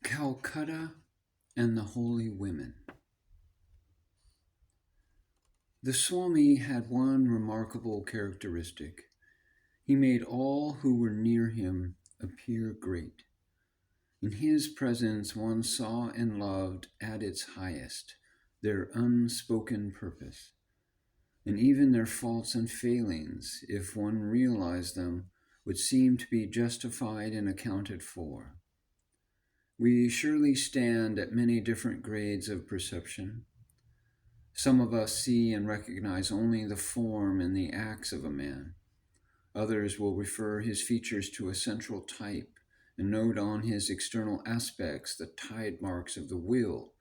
Calcutta and the Holy Women. The Swami had one remarkable characteristic. He made all who were near him appear great. In his presence one saw and loved at its highest their unspoken purpose, and even their faults and failings, if one realized them, would seem to be justified and accounted for. We surely stand at many different grades of perception. Some of us see and recognize only the form and the acts of a man. Others will refer his features to a central type and note on his external aspects the tide marks of the will,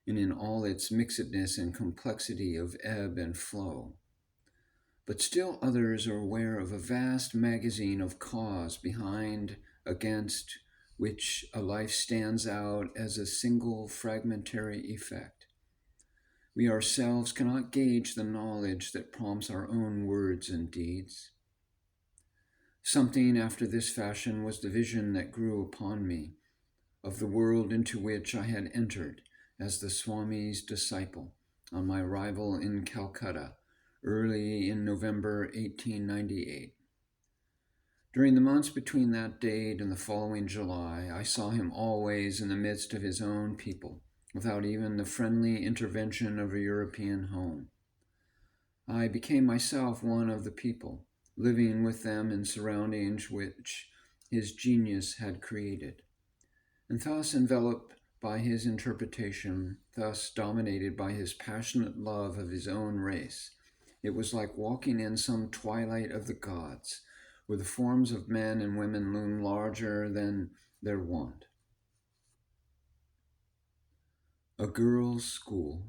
and in all its mixedness and complexity of ebb and flow. But still others are aware of a vast magazine of cause behind, against which a life stands out as a single fragmentary effect. We ourselves cannot gauge the knowledge that prompts our own words and deeds. Something after this fashion was the vision that grew upon me of the world into which I had entered as the Swami's disciple on my arrival in Calcutta early in November 1898. During the months between that date and the following July, I saw him always in the midst of his own people, without even the friendly intervention of a European home. I became myself one of the people, living with them in surroundings which his genius had created, and thus enveloped by his interpretation, thus dominated by his passionate love of his own race. It was like walking in some twilight of the gods, where the forms of men and women loom larger than their wont. A girls' school.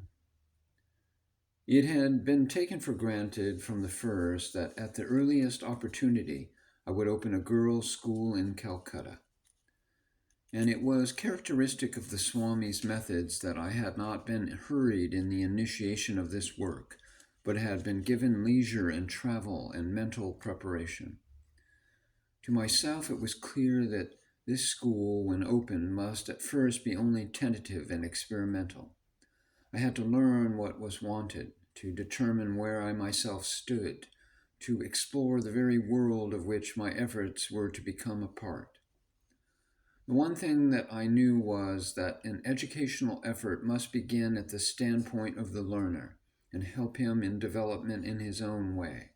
It had been taken for granted from the first that at the earliest opportunity I would open a girls' school in Calcutta. And it was characteristic of the Swami's methods that I had not been hurried in the initiation of this work, but had been given leisure and travel and mental preparation. To myself it was clear that this school, when opened, must at first be only tentative and experimental. I had to learn what was wanted, to determine where I myself stood, to explore the very world of which my efforts were to become a part. The one thing that I knew was that an educational effort must begin at the standpoint of the learner and help him in development in his own way.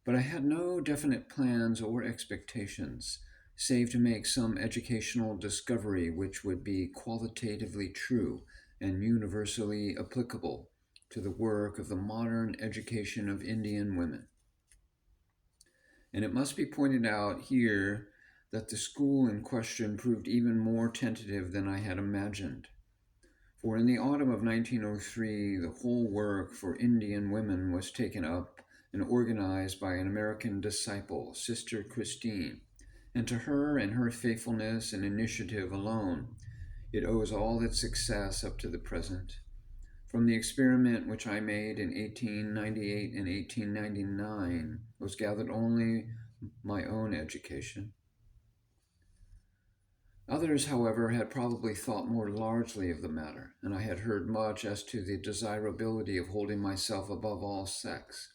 But I had no definite plans or expectations, save to make some educational discovery which would be qualitatively true and universally applicable to the work of the modern education of Indian women. And it must be pointed out here that the school in question proved even more tentative than I had imagined. For in the autumn of 1903, the whole work for Indian women was taken up and organized by an American disciple, Sister Christine, and to her and her faithfulness and initiative alone, it owes all its success up to the present. From the experiment which I made in 1898 and 1899 was gathered only my own education. Others, however, had probably thought more largely of the matter, and I had heard much as to the desirability of holding myself above all sex.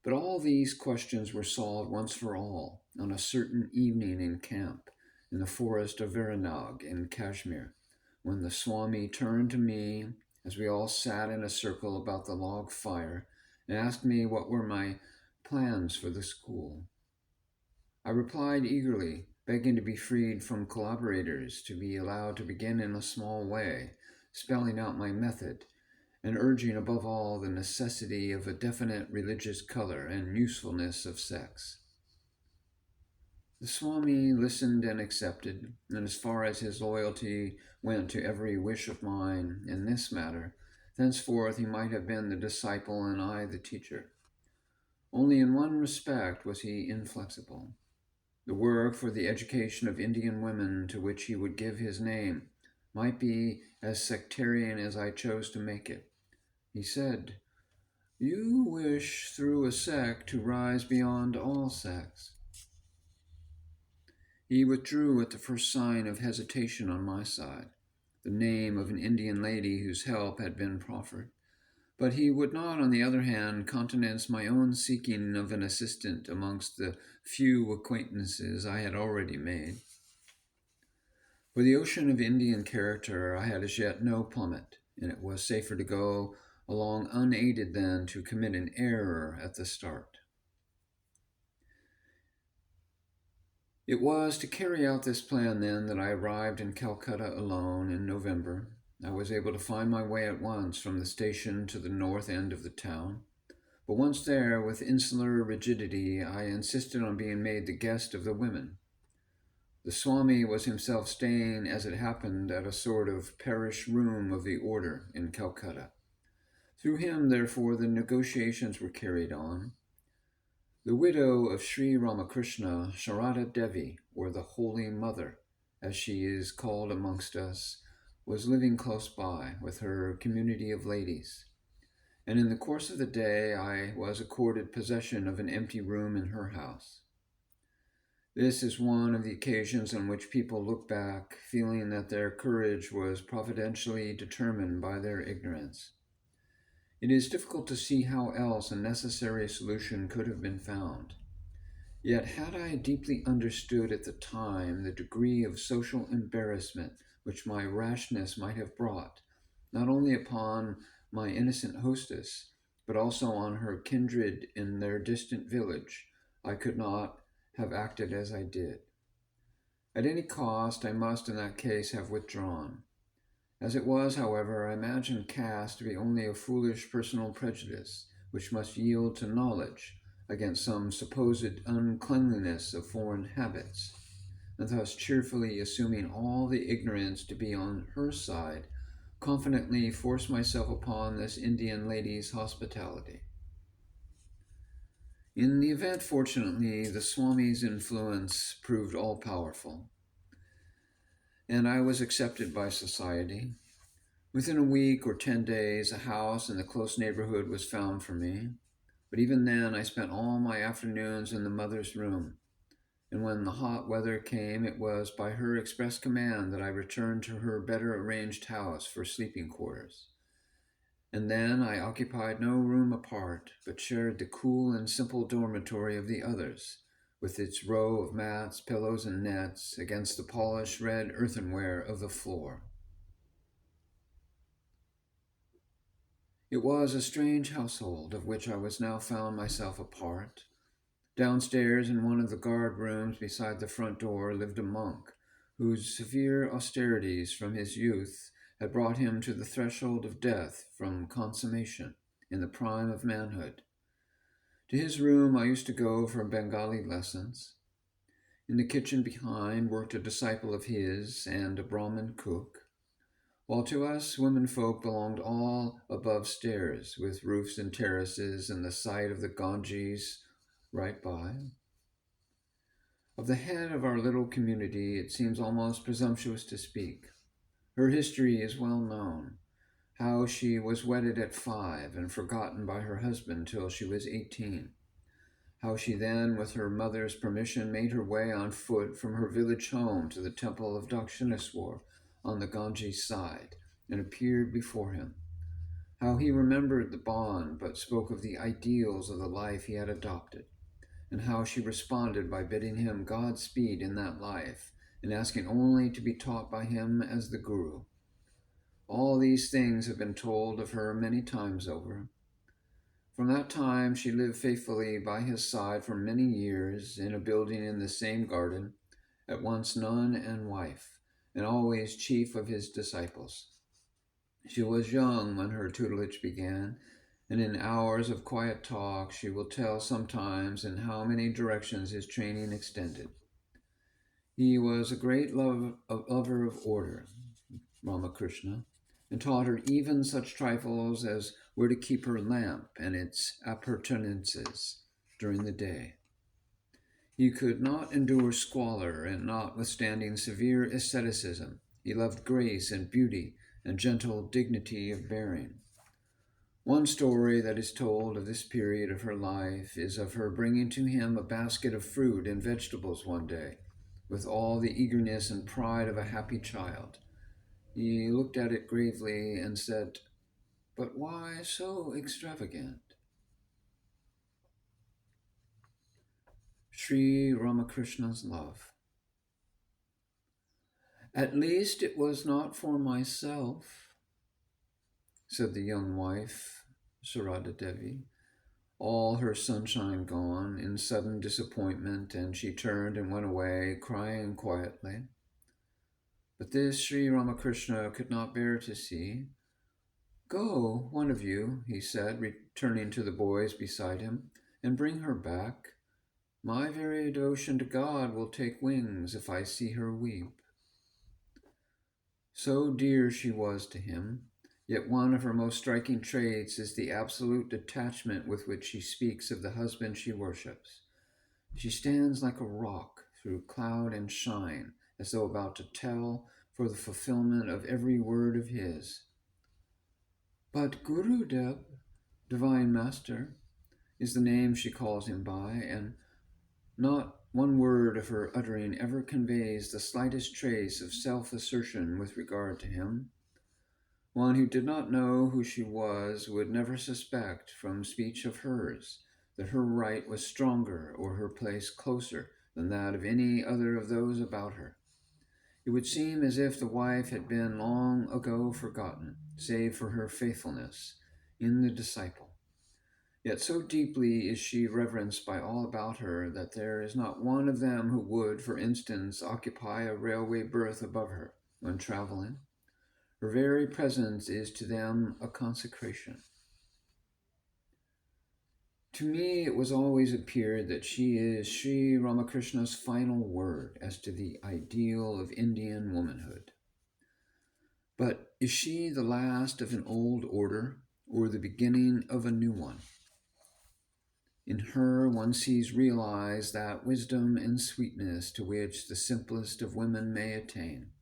But all these questions were solved once for all on a certain evening in camp in the forest of Veranag in Kashmir, when the Swami turned to me as we all sat in a circle about the log fire and asked me what were my plans for the school. I replied eagerly, begging to be freed from collaborators, to be allowed to begin in a small way, spelling out my method, and urging above all the necessity of a definite religious color and usefulness of sex. The Swami listened and accepted, and as far as his loyalty went to every wish of mine in this matter, thenceforth he might have been the disciple and I the teacher. Only in one respect was he inflexible. The work for the education of Indian women to which he would give his name might be as sectarian as I chose to make it. He said, "You wish through a sect to rise beyond all sects." He withdrew at the first sign of hesitation on my side, the name of an Indian lady whose help had been proffered. But he would not, on the other hand, countenance my own seeking of an assistant amongst the few acquaintances I had already made. For the ocean of Indian character I had as yet no plummet, and it was safer to go along unaided than to commit an error at the start. It was to carry out this plan, then, that I arrived in Calcutta alone in November. I was able to find my way at once from the station to the north end of the town. But once there, with insular rigidity, I insisted on being made the guest of the women. The Swami was himself staying, as it happened, at a sort of parish room of the order in Calcutta. Through him, therefore, the negotiations were carried on. The widow of Sri Ramakrishna, Sharada Devi, or the Holy Mother, as she is called amongst us, was living close by with her community of ladies, and in the course of the day I was accorded possession of an empty room in her house. This is one of the occasions on which people look back, feeling that their courage was providentially determined by their ignorance. It is difficult to see how else a necessary solution could have been found. Yet had I deeply understood at the time the degree of social embarrassment which my rashness might have brought, not only upon my innocent hostess, but also on her kindred in their distant village, I could not have acted as I did. At any cost, I must in that case have withdrawn. As it was, however, I imagined caste to be only a foolish personal prejudice, which must yield to knowledge against some supposed uncleanliness of foreign habits, and thus cheerfully assuming all the ignorance to be on her side, confidently forced myself upon this Indian lady's hospitality. In the event, fortunately, the Swami's influence proved all-powerful, and I was accepted by society. Within a week or 10 days, a house in the close neighborhood was found for me, but even then I spent all my afternoons in the mother's room, and when the hot weather came, it was by her express command that I returned to her better arranged house for sleeping quarters. And then I occupied no room apart, but shared the cool and simple dormitory of the others, with its row of mats, pillows, and nets against the polished red earthenware of the floor. It was a strange household of which I was now found myself a part. Downstairs in one of the guard rooms beside the front door lived a monk, whose severe austerities from his youth had brought him to the threshold of death from consummation in the prime of manhood. To his room I used to go for Bengali lessons. In the kitchen behind worked a disciple of his and a Brahmin cook, while to us womenfolk belonged all above stairs, with roofs and terraces and the sight of the Ganges right by. Of the head of our little community, it seems almost presumptuous to speak. Her history is well known, how she was wedded at 5 and forgotten by her husband till she was 18, how she then, with her mother's permission, made her way on foot from her village home to the temple of Dakshineswar on the Ganges side and appeared before him, how he remembered the bond but spoke of the ideals of the life he had adopted, and how she responded by bidding him Godspeed in that life and asking only to be taught by him as the Guru. All these things have been told of her many times over. From that time she lived faithfully by his side for many years in a building in the same garden, at once nun and wife, and always chief of his disciples. She was young when her tutelage began, and in hours of quiet talk she will tell sometimes in how many directions his training extended. He was a great lover of order, Ramakrishna, and taught her even such trifles as where to keep her lamp and its appurtenances during the day. He could not endure squalor, and notwithstanding severe asceticism, he loved grace and beauty and gentle dignity of bearing. One story that is told of this period of her life is of her bringing to him a basket of fruit and vegetables one day, with all the eagerness and pride of a happy child. He looked at it gravely and said, "But why so extravagant?" Sri Ramakrishna's love. "At least it was not for myself," said the young wife, Sarada Devi, all her sunshine gone in sudden disappointment, and she turned and went away, crying quietly. But this Sri Ramakrishna could not bear to see. "Go, one of you," he said, returning to the boys beside him, "and bring her back. My very devotion to God will take wings if I see her weep." So dear she was to him, yet one of her most striking traits is the absolute detachment with which she speaks of the husband she worships. She stands like a rock through cloud and shine, as though about to tell for the fulfillment of every word of his. "But Gurudeb, Divine Master, is the name she calls him by, and not one word of her uttering ever conveys the slightest trace of self-assertion with regard to him. One who did not know who she was would never suspect from speech of hers that her right was stronger or her place closer than that of any other of those about her. It would seem as if the wife had been long ago forgotten, save for her faithfulness in the disciple. Yet so deeply is she reverenced by all about her that there is not one of them who would, for instance, occupy a railway berth above her when traveling. Her very presence is to them a consecration. To me, it was always appeared that she is Sri Ramakrishna's final word as to the ideal of Indian womanhood. But is she the last of an old order or the beginning of a new one? In her, one sees realized that wisdom and sweetness to which the simplest of women may attain.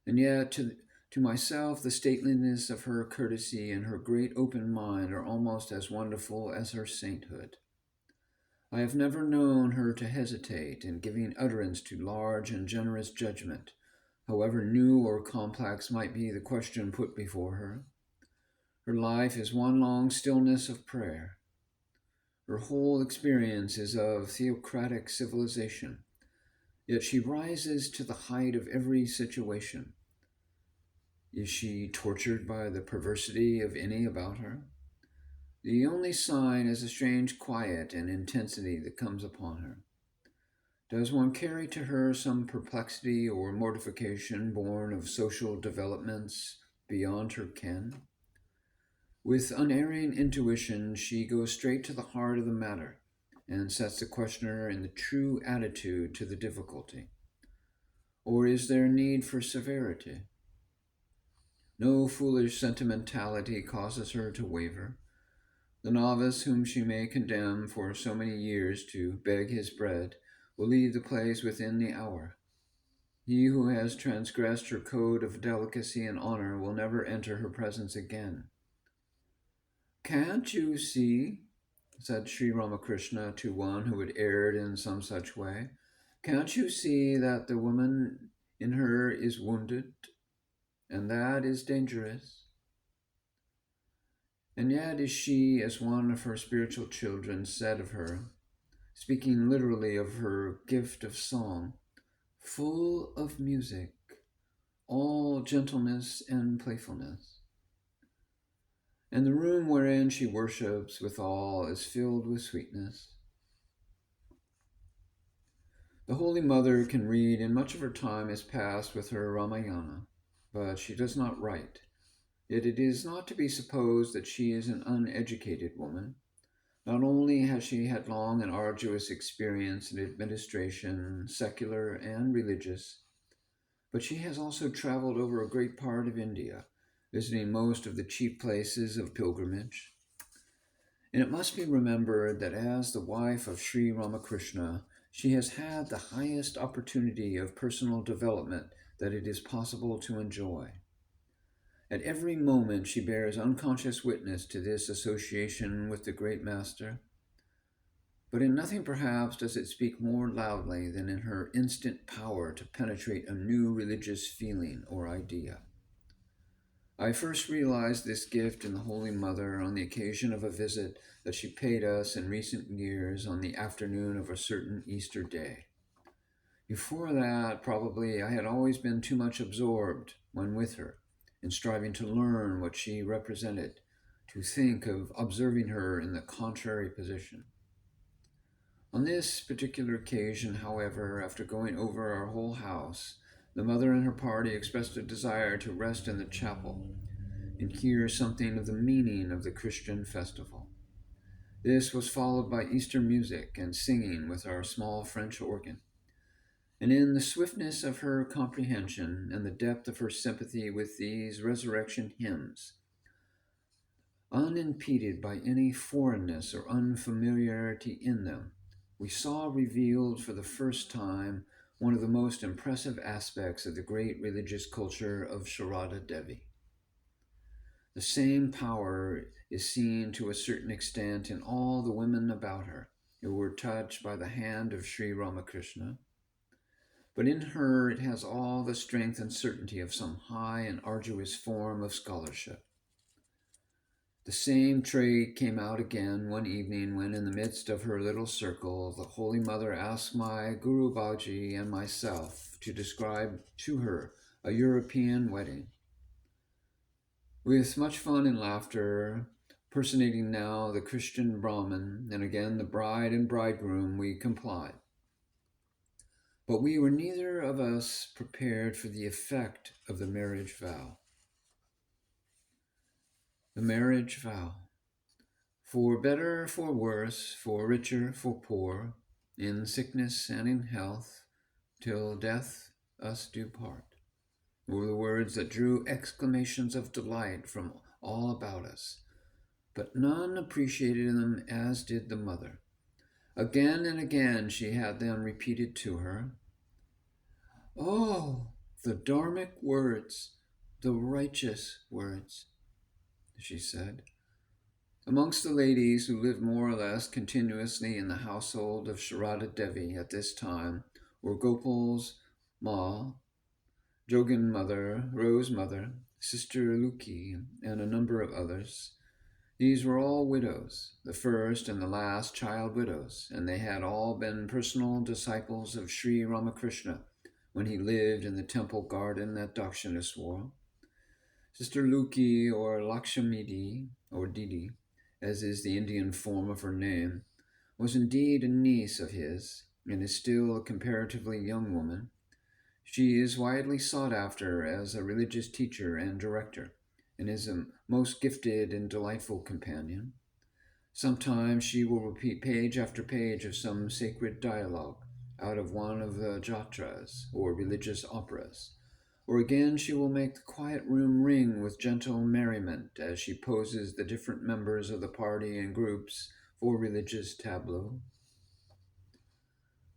And yet, to myself, the stateliness of her courtesy and her great open mind are almost as wonderful as her sainthood. I have never known her to hesitate in giving utterance to large and generous judgment, however new or complex might be the question put before her. Her life is one long stillness of prayer. Her whole experience is of theocratic civilization, yet she rises to the height of every situation. Is she tortured by the perversity of any about her? The only sign is a strange quiet and intensity that comes upon her. Does one carry to her some perplexity or mortification born of social developments beyond her ken? With unerring intuition, she goes straight to the heart of the matter and sets the questioner in the true attitude to the difficulty. Or is there need for severity? No foolish sentimentality causes her to waver. The novice whom she may condemn for so many years to beg his bread will leave the place within the hour. He who has transgressed her code of delicacy and honor will never enter her presence again. "Can't you see," said Sri Ramakrishna to one who had erred in some such way, "can't you see that the woman in her is wounded, and that is dangerous? And yet is she, as one of her spiritual children said of her, speaking literally of her gift of song, full of music, all gentleness and playfulness. And the room wherein she worships withal is filled with sweetness." The Holy Mother can read, and much of her time is passed with her Ramayana, but she does not write. Yet it is not to be supposed that she is an uneducated woman. Not only has she had long and arduous experience in administration, secular and religious, but she has also traveled over a great part of India, visiting most of the chief places of pilgrimage. And it must be remembered that as the wife of Sri Ramakrishna, she has had the highest opportunity of personal development that it is possible to enjoy. At every moment she bears unconscious witness to this association with the great master. But in nothing perhaps does it speak more loudly than in her instant power to penetrate a new religious feeling or idea. I first realized this gift in the Holy Mother on the occasion of a visit that she paid us in recent years on the afternoon of a certain Easter day. Before that, probably, I had always been too much absorbed when with her in striving to learn what she represented, to think of observing her in the contrary position. On this particular occasion, however, after going over our whole house, the mother and her party expressed a desire to rest in the chapel and hear something of the meaning of the Christian festival. This was followed by Easter music and singing with our small French organ. And in the swiftness of her comprehension and the depth of her sympathy with these resurrection hymns, unimpeded by any foreignness or unfamiliarity in them, we saw revealed for the first time one of the most impressive aspects of the great religious culture of Sharada Devi. The same power is seen to a certain extent in all the women about her who were touched by the hand of Sri Ramakrishna, but in her it has all the strength and certainty of some high and arduous form of scholarship. The same trait came out again one evening when, in the midst of her little circle, the Holy Mother asked my Guru Baji and myself to describe to her a European wedding. With much fun and laughter, personating now the Christian Brahmin and again the bride and bridegroom, we complied. But we were neither of us prepared for the effect of the marriage vow. The marriage vow. For better, for worse, for richer, for poor, in sickness and in health, till death us do part, were the words that drew exclamations of delight from all about us, but none appreciated them as did the mother. Again and again she had them repeated to her. Oh, the dharmic words, the righteous words, she said. Amongst the ladies who lived more or less continuously in the household of Sharada Devi at this time were Gopal's Ma, Jogan Mother, Rose Mother, Sister Luki, and a number of others. These were all widows, the first and the last child widows, and they had all been personal disciples of Sri Ramakrishna when he lived in the temple garden at Dakshineswar. Sister Luki, or Lakshamidi, or Didi, as is the Indian form of her name, was indeed a niece of his, and is still a comparatively young woman. She is widely sought after as a religious teacher and director, and is a most gifted and delightful companion. Sometimes she will repeat page after page of some sacred dialogue out of one of the jatras, or religious operas, or again she will make the quiet room ring with gentle merriment as she poses the different members of the party in groups for religious tableaux.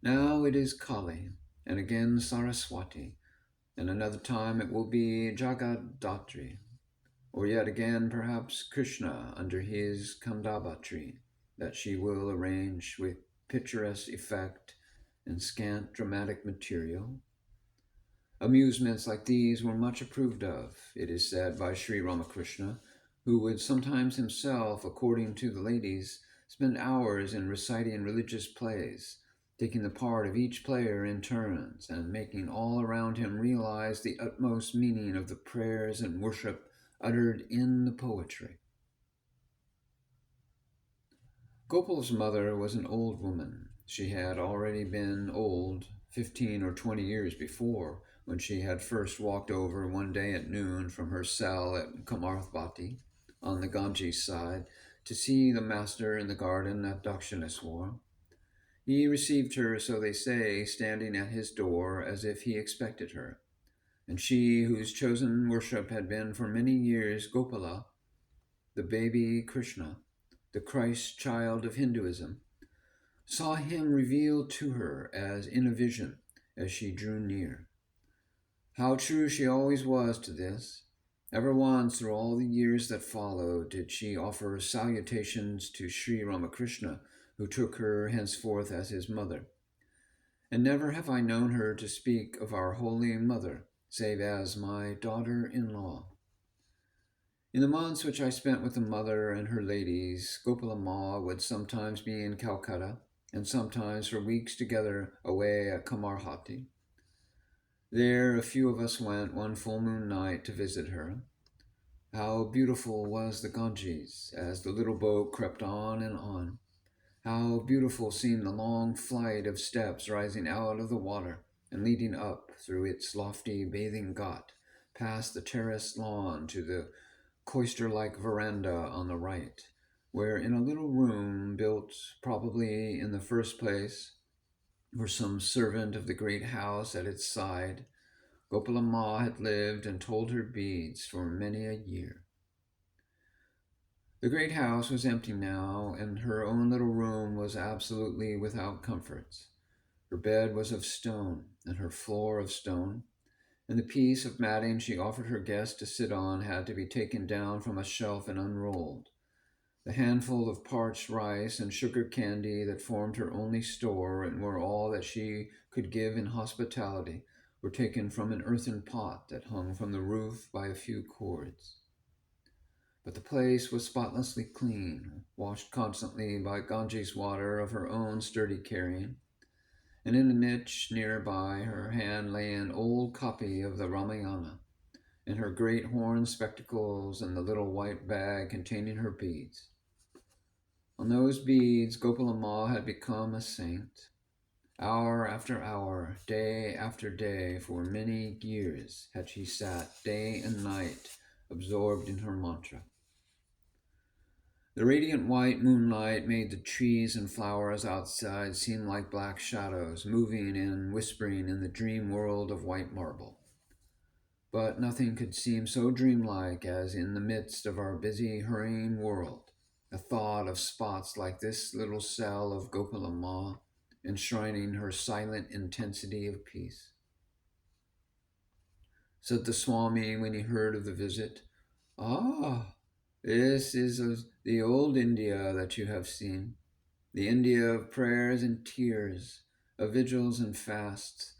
Now it is Kali, and again Saraswati, and another time it will be Jagaddatri, or yet again perhaps Krishna under his Kandaba tree, that she will arrange with picturesque effect and scant dramatic material. Amusements like these were much approved of, it is said, by Sri Ramakrishna, who would sometimes himself, according to the ladies, spend hours in reciting religious plays, taking the part of each player in turns, and making all around him realize the utmost meaning of the prayers and worship uttered in the poetry. Gopal's mother was an old woman. She had already been old 15 or 20 years before, when she had first walked over one day at noon from her cell at Kamarthbati on the Ganges side to see the master in the garden at Dakshineswar. He received her, so they say, standing at his door as if he expected her, and she, whose chosen worship had been for many years Gopala, the baby Krishna, the Christ child of Hinduism, saw him revealed to her as in a vision as she drew near. How true she always was to this! Ever once through all the years that followed did she offer salutations to Sri Ramakrishna who took her henceforth as his mother. And never have I known her to speak of our Holy Mother, save as my daughter-in-law. In the months which I spent with the mother and her ladies, Gopala Ma would sometimes be in Calcutta, and sometimes for weeks together away at Kamarhati. There a few of us went one full moon night to visit her. How beautiful was the Ganges as the little boat crept on and on. How beautiful seemed the long flight of steps rising out of the water and leading up through its lofty bathing ghat, past the terraced lawn to the cloister-like veranda on the right, where in a little room built probably in the first place for some servant of the great house at its side, Gopala Ma had lived and told her beads for many a year. The great house was empty now, and her own little room was absolutely without comforts. Her bed was of stone, and her floor of stone, and the piece of matting she offered her guest to sit on had to be taken down from a shelf and unrolled. The handful of parched rice and sugar candy that formed her only store and were all that she could give in hospitality were taken from an earthen pot that hung from the roof by a few cords. But the place was spotlessly clean, washed constantly by Ganges water of her own sturdy carrying, and in a niche near by her hand lay an old copy of the Ramayana, and her great horn spectacles and the little white bag containing her beads. On those beads, Gopala Ma had become a saint. Hour after hour, day after day, for many years had she sat day and night, absorbed in her mantra. The radiant white moonlight made the trees and flowers outside seem like black shadows, moving and whispering in the dream world of white marble. But nothing could seem so dreamlike as in the midst of our busy, hurrying world, a thought of spots like this little cell of Gopala Ma, enshrining her silent intensity of peace. Said the Swami when he heard of the visit, "Ah, this is the old India that you have seen, the India of prayers and tears, of vigils and fasts,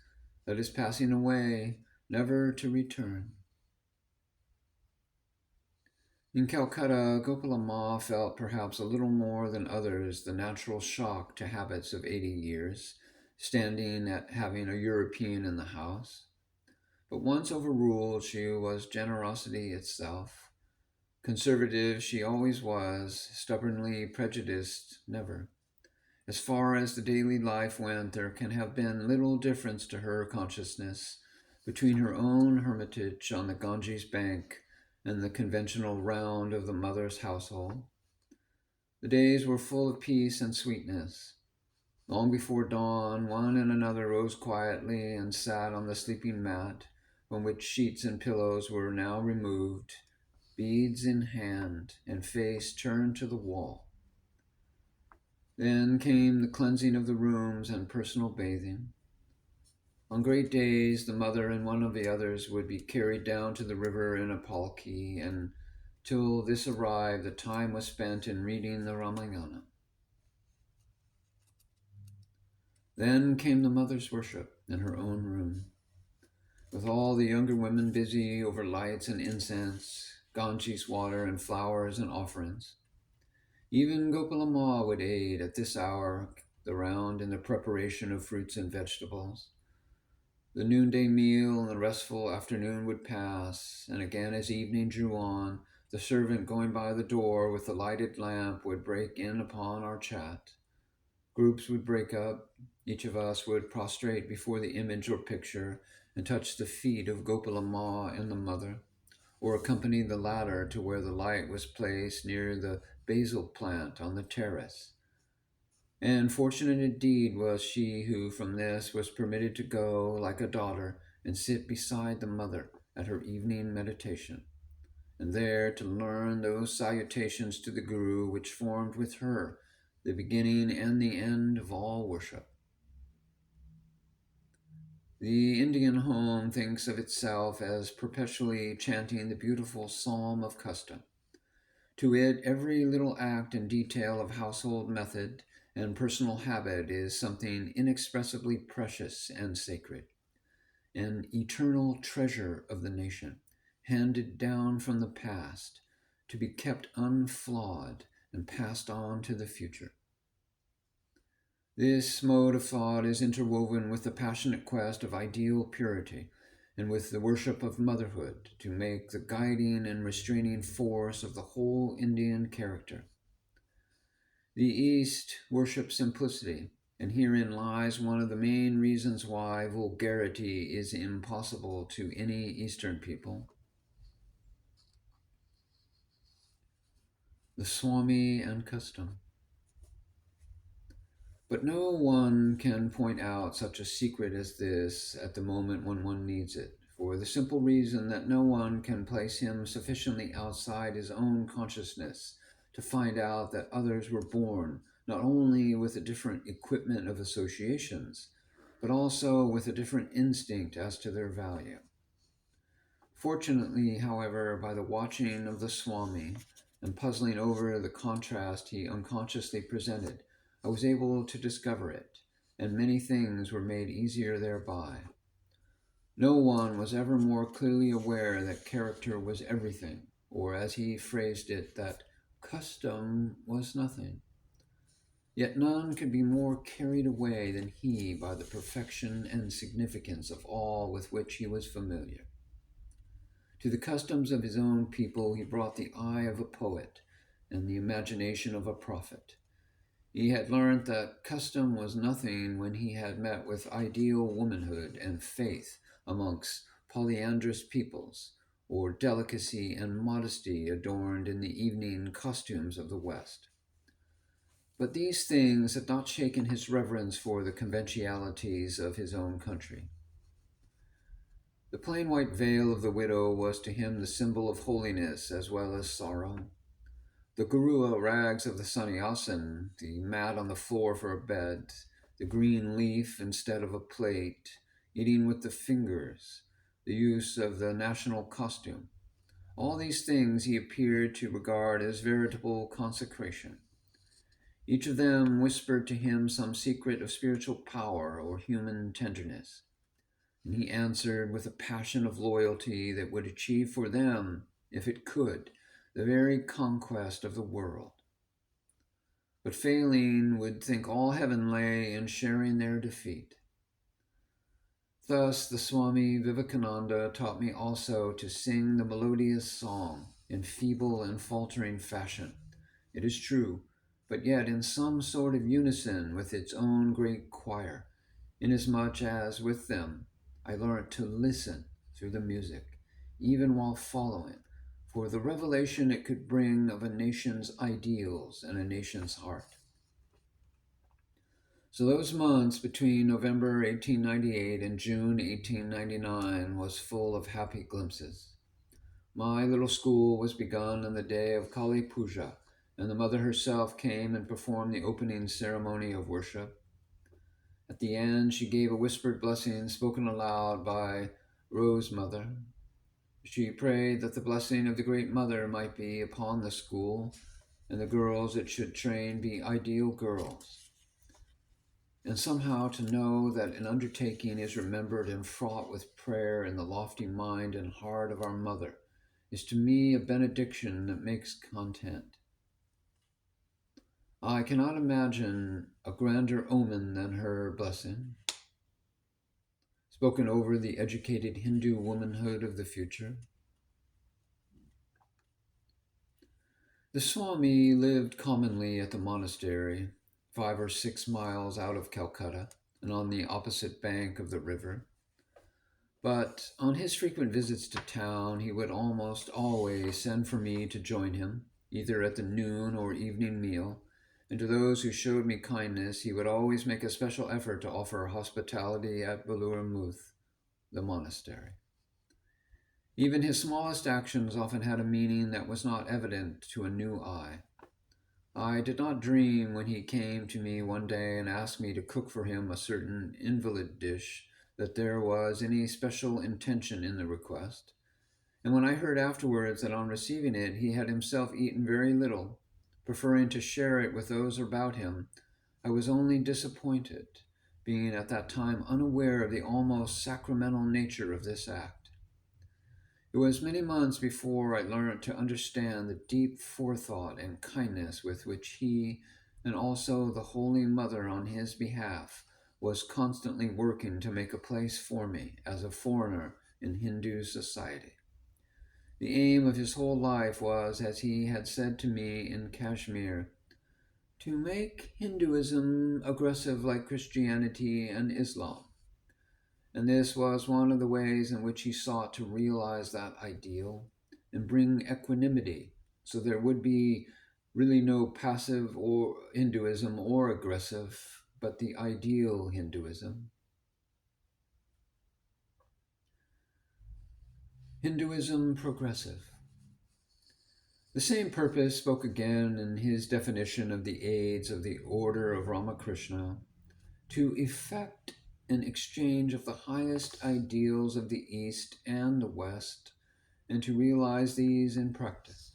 that is passing away, never to return." In Calcutta, Gopala Ma felt perhaps a little more than others the natural shock to habits of 80 years, standing at having a European in the house. But once overruled, she was generosity itself. Conservative she always was, stubbornly prejudiced never. As far as the daily life went, there can have been little difference to her consciousness between her own hermitage on the Ganges bank and the conventional round of the mother's household. The days were full of peace and sweetness. Long before dawn, one and another rose quietly and sat on the sleeping mat, from which sheets and pillows were now removed, beads in hand and face turned to the wall. Then came the cleansing of the rooms and personal bathing. On great days, the mother and one of the others would be carried down to the river in a palki, and till this arrived, the time was spent in reading the Ramayana. Then came the mother's worship in her own room, with all the younger women busy over lights and incense, Ganges water and flowers and offerings. Even Gopala Ma would aid at this hour the round in the preparation of fruits and vegetables. The noonday meal and the restful afternoon would pass, and again as evening drew on, the servant going by the door with the lighted lamp would break in upon our chat. Groups would break up. Each of us would prostrate before the image or picture and touch the feet of Gopala Ma and the mother, or accompany the latter to where the light was placed near the basil plant on the terrace. And fortunate indeed was she who from this was permitted to go, like a daughter, and sit beside the mother at her evening meditation, and there to learn those salutations to the Guru which formed with her the beginning and the end of all worship. The Indian home thinks of itself as perpetually chanting the beautiful psalm of custom. To it, every little act and detail of household method, and personal habit is something inexpressibly precious and sacred, an eternal treasure of the nation, handed down from the past to be kept unflawed and passed on to the future. This mode of thought is interwoven with the passionate quest of ideal purity and with the worship of motherhood to make the guiding and restraining force of the whole Indian character. The East worships simplicity, and herein lies one of the main reasons why vulgarity is impossible to any Eastern people. The Swami and custom. But no one can point out such a secret as this at the moment when one needs it, for the simple reason that no one can place him sufficiently outside his own consciousness to find out that others were born not only with a different equipment of associations, but also with a different instinct as to their value. Fortunately, however, by the watching of the Swami and puzzling over the contrast he unconsciously presented, I was able to discover it, and many things were made easier thereby. No one was ever more clearly aware that character was everything, or as he phrased it, that custom was nothing. Yet none could be more carried away than he by the perfection and significance of all with which he was familiar. To the customs of his own people he brought the eye of a poet and the imagination of a prophet. He had learnt that custom was nothing when he had met with ideal womanhood and faith amongst polyandrous peoples, or delicacy and modesty adorned in the evening costumes of the West. But these things had not shaken his reverence for the conventionalities of his own country. The plain white veil of the widow was to him the symbol of holiness as well as sorrow. The garua rags of the sannyasin, the mat on the floor for a bed, the green leaf instead of a plate, eating with the fingers, the use of the national costume, all these things he appeared to regard as veritable consecration. Each of them whispered to him some secret of spiritual power or human tenderness, and he answered with a passion of loyalty that would achieve for them, if it could, the very conquest of the world. But failing, would think all heaven lay in sharing their defeat. Thus the Swami Vivekananda taught me also to sing the melodious song in feeble and faltering fashion, it is true, but yet in some sort of unison with its own great choir, inasmuch as with them I learnt to listen through the music, even while following, for the revelation it could bring of a nation's ideals and a nation's heart. So those months between November 1898 and June 1899 was full of happy glimpses. My little school was begun on the day of Kali Puja, and the mother herself came and performed the opening ceremony of worship. At the end, she gave a whispered blessing spoken aloud by Rose Mother. She prayed that the blessing of the Great Mother might be upon the school, and the girls it should train be ideal girls. And somehow to know that an undertaking is remembered and fraught with prayer in the lofty mind and heart of our Mother is to me a benediction that makes content. I cannot imagine a grander omen than her blessing, spoken over the educated Hindu womanhood of the future. The Swami lived commonly at the monastery, 5 or 6 miles out of Calcutta and on the opposite bank of the river. But on his frequent visits to town, he would almost always send for me to join him, either at the noon or evening meal, and to those who showed me kindness, he would always make a special effort to offer hospitality at Volume-1, the monastery. Even his smallest actions often had a meaning that was not evident to a new eye. I did not dream when he came to me one day and asked me to cook for him a certain invalid dish that there was any special intention in the request. And when I heard afterwards that on receiving it he had himself eaten very little, preferring to share it with those about him, I was only disappointed, being at that time unaware of the almost sacramental nature of this act. It was many months before I learned to understand the deep forethought and kindness with which he, and also the Holy Mother on his behalf, was constantly working to make a place for me as a foreigner in Hindu society. The aim of his whole life was, as he had said to me in Kashmir, to make Hinduism aggressive like Christianity and Islam. And this was one of the ways in which he sought to realize that ideal and bring equanimity so there would be really no passive or Hinduism or aggressive, but the ideal Hinduism. Hinduism progressive. The same purpose spoke again in his definition of the aids of the Order of Ramakrishna to effect an exchange of the highest ideals of the East and the West, and to realize these in practice.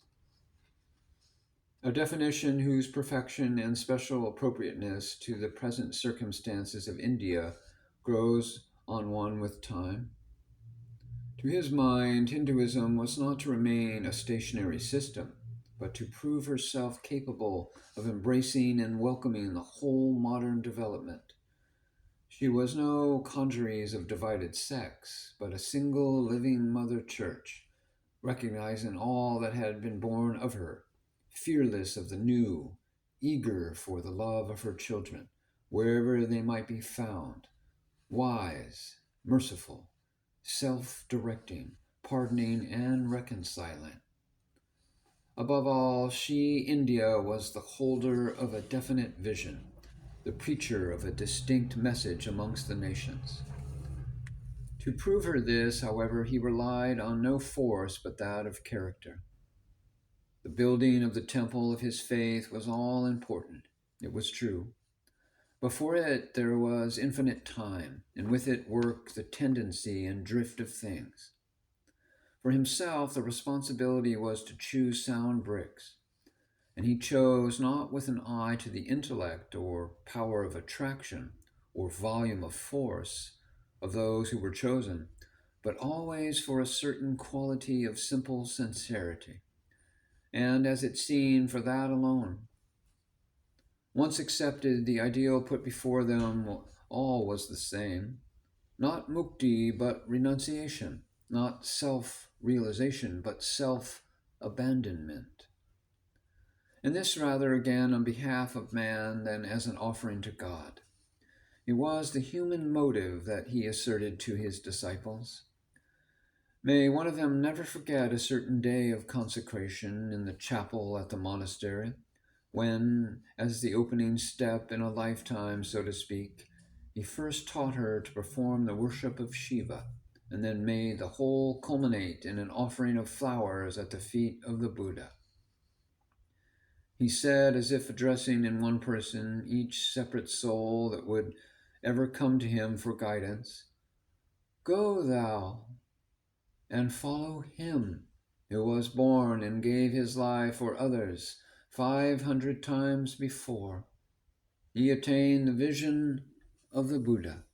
A definition whose perfection and special appropriateness to the present circumstances of India grows on one with time. To his mind, Hinduism was not to remain a stationary system, but to prove herself capable of embracing and welcoming the whole modern development. She was no congeries of divided sects, but a single living Mother Church, recognizing all that had been born of her, fearless of the new, eager for the love of her children, wherever they might be found, wise, merciful, self-directing, pardoning, and reconciling. Above all, she, India, was the holder of a definite vision, the preacher of a distinct message amongst the nations. To prove her this, however, he relied on no force but that of character. The building of the temple of his faith was all important, it was true. Before it there was infinite time, and with it work the tendency and drift of things. For himself, the responsibility was to choose sound bricks, and he chose not with an eye to the intellect or power of attraction or volume of force of those who were chosen, but always for a certain quality of simple sincerity, and as it seemed for that alone. Once accepted, the ideal put before them all was the same, not mukti but renunciation, not self-realization but self-abandonment. And this rather again on behalf of man than as an offering to God. It was the human motive that he asserted to his disciples. May one of them never forget a certain day of consecration in the chapel at the monastery, when, as the opening step in a lifetime, so to speak, he first taught her to perform the worship of Shiva, and then made the whole culminate in an offering of flowers at the feet of the Buddha. He said, as if addressing in one person each separate soul that would ever come to him for guidance, "Go thou and follow him who was born and gave his life for others 500 times before. He attained the vision of the Buddha."